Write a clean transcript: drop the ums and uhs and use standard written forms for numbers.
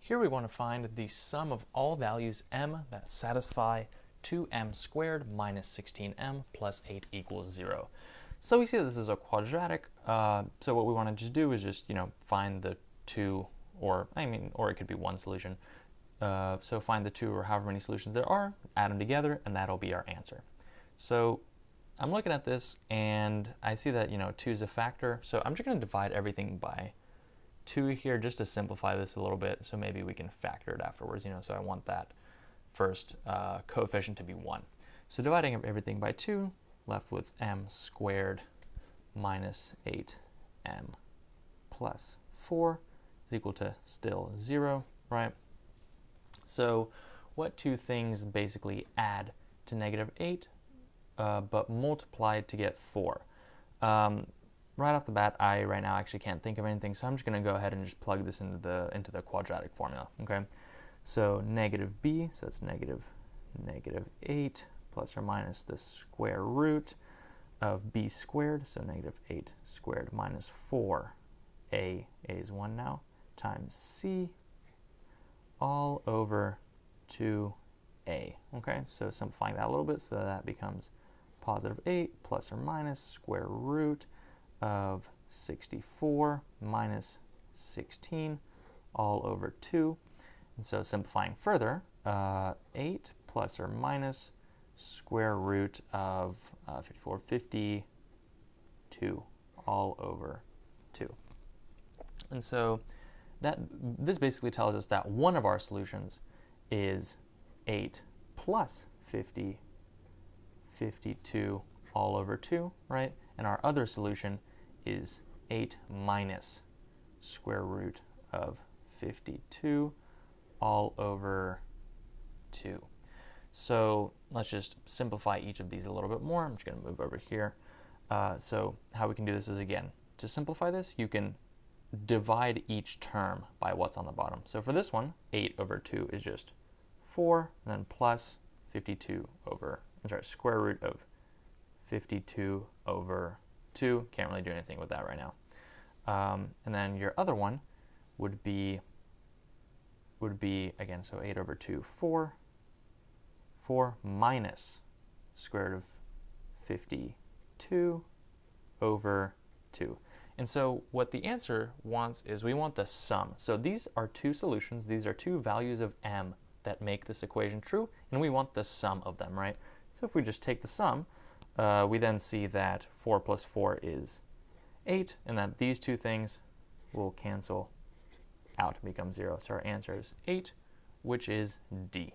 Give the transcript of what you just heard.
Here we want to find the sum of all values m that satisfy 2m squared minus 16m plus 8 equals 0. So we see that this is a quadratic, so what we want to just do is just, find the two, or it could be one solution. So find the two or however many solutions there are, add them together, and that'll be our answer. So I'm looking at this and I see that 2 is a factor, so I'm just going to divide everything by 2 here just to simplify this a little bit, so maybe we can factor it afterwards, so I want that first coefficient to be 1. So dividing everything by 2, left with m squared minus 8m plus 4 is equal to still 0, right? So what two things basically add to negative 8 but multiplied to get 4? Right off the bat, I right now actually can't think of anything, so I'm just going to go ahead and just plug this into the quadratic formula, okay? So negative b, so it's negative 8 plus or minus the square root of b squared, so negative 8 squared minus 4a is 1 now, times c all over 2a, okay? So simplifying that a little bit, so that becomes positive 8 plus or minus square root of 64 minus 16 all over 2. And so simplifying further, 8 plus or minus square root of 52 all over 2. And so this basically tells us that one of our solutions is 8 plus 52 all over 2, right? And our other solution is 8 minus square root of 52 all over 2. So let's just simplify each of these a little bit more. I'm just going to move over here. So how we can do this is, again, to simplify this, you can divide each term by what's on the bottom. So for this one, 8 over 2 is just 4, and then plus 52 over, square root of 52 over 2. Can't really do anything with that right now. And then your other one would be again, so 8 over 2, 4 minus square root of 52 over 2. And so what the answer wants is we want the sum. So these are two solutions. These are two values of m that make this equation true, and we want the sum of them, right? So if we just take the sum, we then see that 4 plus 4 is 8, and that these two things will cancel out and become 0. So our answer is 8, which is D.